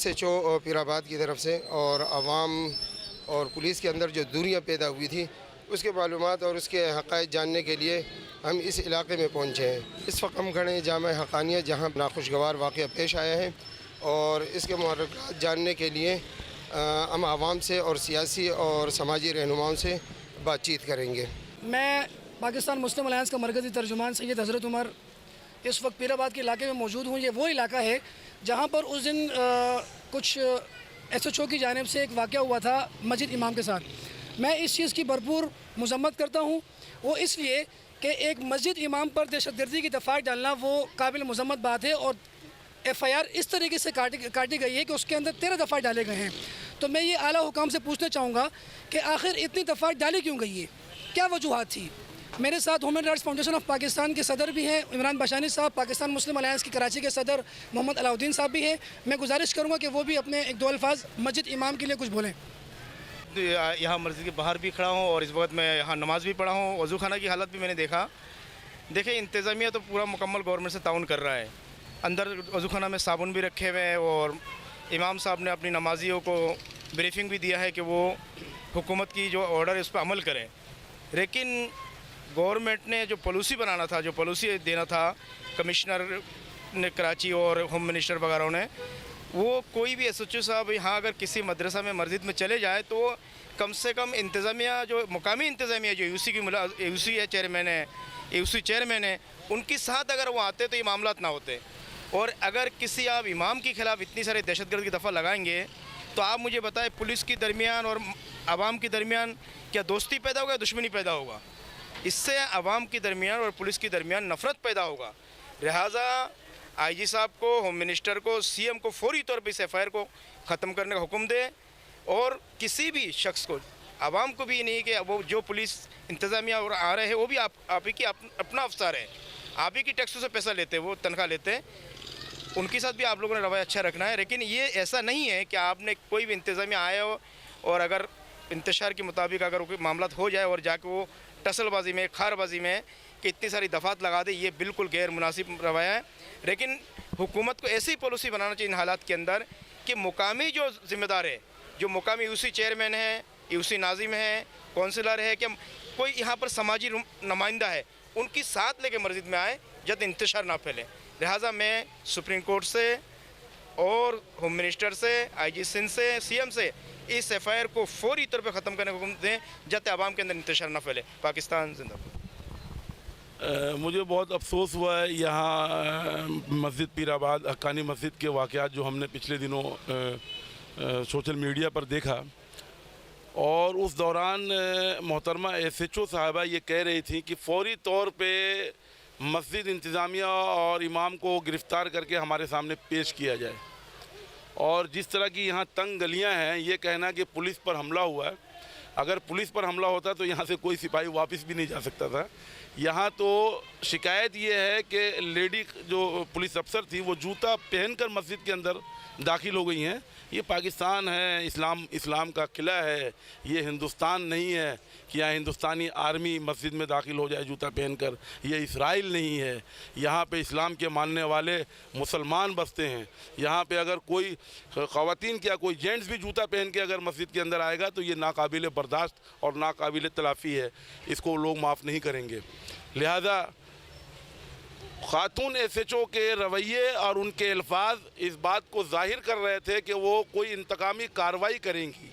SHO Pirabad की तरफ से और आवाम और पुलिस के अंदर जो दूरियां पैदा हुई थी उसके मालूमात और उसके हक़ाइक़ जानने के लिए हम इस इलाके में पहुँचे हैं। इस वक्त हम खड़े हैं जामा हक़ानिया, जहाँ नाखुशगवार वाक़या पेश आया है और इसके मुहर्रिकात जानने के लिए हम आवाम से और सियासी और समाजी रहनुमाओं से बातचीत करेंगे। मैं पाकिस्तान मुस्लिम अलैंस का मरकज़ी तर्जुमान सैयद हज़रत उमर इस वक्त पीराबाद के इलाके में मौजूद हूँ। ये वो इलाका है जहाँ पर उस दिन कुछ SHO की जानिब से एक वाक़या हुआ था मस्जिद इमाम के साथ। मैं इस चीज़ की भरपूर मज़म्मत करता हूँ, वो इसलिए कि एक मस्जिद इमाम पर दहशतगर्दी की दफ़ात डालना वो काबिल मज़म्मत बात है और FIR इस तरीके से काटी गई है कि उसके अंदर 13 दफ़ा डाले गए हैं। तो मैं ये आला हुकाम से पूछना चाहूँगा कि आखिर इतनी दफ़ा डाली क्यों गई है, क्या वजूहात थी। मेरे साथ human rights foundation of Pakistan के सदर भी हैं इमरान बशानी साहब, पाकिस्तान मुस्लिम अलैंस की कराची के सदर मोहम्मद अलाउद्दीन साहब भी हैं। मैं गुजारिश करूँगा कि वो भी अपने एक दो अल्फाज मस्जिद इमाम के लिए कुछ बोलें। यहाँ मस्जिद के बाहर भी खड़ा हूँ और इस वक्त मैं यहाँ नमाज़ भी पढ़ा हूँ। वज़ू खाना की हालत भी मैंने देखा। देखिए, इंतज़ामिया तो पूरा मुकम्मल गवर्नमेंट से ताउन कर रहा है। अंदर वज़ू खाना में साबुन भी रखे हुए हैं और इमाम साहब ने अपनी नमाजियों को ब्रीफिंग भी दिया है कि वो हुकूमत की जो ऑर्डर है उस पर अमल करें। लेकिन गवर्नमेंट ने जो पॉलिसी बनाना था, जो पॉलिसी देना था कमिश्नर ने कराची और होम मिनिस्टर वगैरह ने, वो कोई भी SHO साहब यहाँ अगर किसी मदरसा में मस्जिद में चले जाए तो कम से कम इंतज़ामिया जो मुकामी इंतज़ामिया जो यूसी है चेयरमैन है, यूसी चेयरमैन है, उनके साथ अगर वो आते तो ये मामला ना होते। और अगर किसी आप इमाम के ख़िलाफ़ इतनी सारे दहशतगर्द की दफ़ा लगाएंगे तो आप मुझे बताएं, पुलिस के दरमियान और आवाम के दरमियान क्या दोस्ती पैदा होगा, दुश्मनी पैदा होगा? इससे आवाम के दरमियान और पुलिस के दरमियान नफ़रत पैदा होगा। लिहाजा IG साहब को, होम मिनिस्टर को, CM को फ़ौरी तौर पर इस FIR को ख़त्म करने का हुक्म दे और किसी भी शख्स को, आवाम को भी नहीं कि वो जो पुलिस इंतज़ामिया और आ रहे हैं वो भी आप ही की अपना अफसर है, आप ही की टैक्सों से पैसा लेते, वो तनख्वाह लेते, उनके साथ भी आप लोगों ने रवैया अच्छा रखना है। लेकिन ये ऐसा नहीं है कि आपने कोई भी इंतज़ामिया आया हो और अगर इंतशार के मुताबिक अगर कोई मामला हो जाए और जाके वो टसलबाजी में, खारबाजी में कि इतनी सारी दफ़ात लगा दे, ये बिल्कुल गैर मुनासिब रवैया है। लेकिन हुकूमत को ऐसी पॉलिसी बनाना चाहिए इन हालात के अंदर कि मुकामी जो ज़िम्मेदार है, जो मुकामी यूसी चेयरमैन है, यूसी नाजिम है, कौंसिलर है, कि कोई यहाँ पर समाजी नुमाइंदा है, उनकी साथ लेके मस्जिद में आए जब इंतशार ना फैले। लिहाजा मैं सुप्रीम कोर्ट से और होम मिनिस्टर से, IG सिंध से, CM से इस FIR को फ़ौरी तौर पर ख़त्म करने का हुक्म दें जब तक आवाम के अंदर इंतशार ना फैले। पाकिस्तान जिंदाबाद। मुझे बहुत अफसोस हुआ है यहाँ मस्जिद पीराबाद हक्कानी मस्जिद के वाक़यात जो हमने पिछले दिनों सोशल मीडिया पर देखा, और उस दौरान मोहतरमा SHO साहबा ये कह रही थी कि फ़ौरी तौर पे मस्जिद इंतज़ामिया और इमाम को गिरफ़्तार करके हमारे सामने पेश किया जाए। और जिस तरह की यहाँ तंग गलियाँ हैं, ये कहना कि पुलिस पर हमला हुआ है, अगर पुलिस पर हमला होता तो यहाँ से कोई सिपाही वापस भी नहीं जा सकता था। यहाँ तो शिकायत ये है कि लेडी जो पुलिस अफसर थी वो जूता पहनकर मस्जिद के अंदर दाखिल हो गई हैं। ये पाकिस्तान है, इस्लाम का किला है, ये हिंदुस्तान नहीं है कि यहाँ हिंदुस्तानी आर्मी मस्जिद में दाखिल हो जाए जूता पहनकर। ये इसराइल नहीं है, यहाँ पे इस्लाम के मानने वाले मुसलमान बसते हैं। यहाँ पे अगर कोई ख़वातीन क्या कोई जेंट्स भी जूता पहन के अगर मस्जिद के अंदर आएगा तो ये नाकाबिल बर्दाश्त और नाकाबिल तलाफ़ी है, इसको लोग माफ़ नहीं करेंगे। लिहाजा खातून SHO के रवैये और उनके अल्फाज इस बात को ज़ाहिर कर रहे थे कि वो कोई इंतकामी कार्रवाई करेंगी,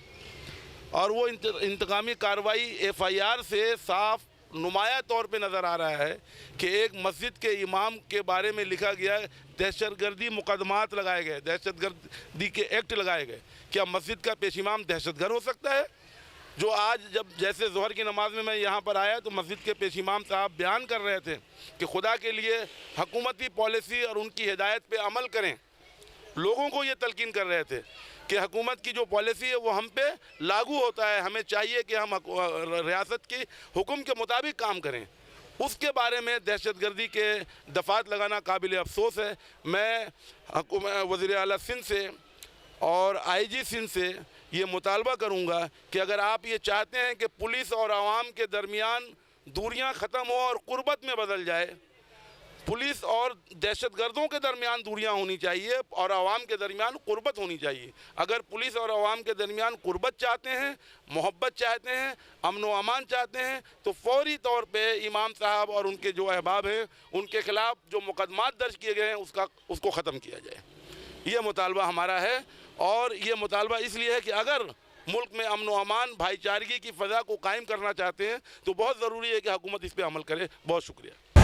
और वो इंतकामी कार्रवाई FIR से साफ नुमाया तौर पे नज़र आ रहा है कि एक मस्जिद के इमाम के बारे में लिखा गया दहशतगर्दी मुकदमात लगाए गए, दहशतगर्दी के एक्ट लगाए गए। क्या मस्जिद का पेश इमाम दहशतगर्द हो सकता है? जो आज जब जैसे ज़ोहर की नमाज में मैं यहाँ पर आया तो मस्जिद के पेश इमाम साहब बयान कर रहे थे कि खुदा के लिए हुकूमती पॉलिसी और उनकी हिदायत पे अमल करें। लोगों को ये तलकीन कर रहे थे कि हुकूमत की जो पॉलिसी है वो हम पे लागू होता है, हमें चाहिए कि हम रियासत की हुक्म के मुताबिक काम करें। उसके बारे में दहशतगर्दी के दफ़ात लगाना काबिल अफसोस है। मैं वज़ीर आला सिंध से और IG सिंध से ये मुतालबा करूँगा कि अगर आप ये चाहते हैं कि पुलिस और आवाम के दरमियान दूरियां ख़त्म हो और क़ुर्बत में बदल जाए पुलिस और दहशतगर्दों के दरमियान दूरियां होनी चाहिए और आवाम के दरमियान कुर्बत होनी चाहिए। अगर पुलिस और आवाम के दरमियान कुर्बत चाहते हैं, मोहब्बत चाहते हैं, अमन व अमान चाहते हैं, तो फौरी तौर पे इमाम साहब और उनके जो अहबाब हैं उनके ख़िलाफ़ जो मुकदमात दर्ज किए गए हैं उसको ख़त्म किया जाए। ये मुतालबा हमारा है और ये मुतालबा इसलिए है कि अगर मुल्क में अमन व अमान, भाईचारगी की फ़ज़ा को कायम करना चाहते हैं तो बहुत ज़रूरी है कि हुकूमत इस पर अमल करे। बहुत शुक्रिया।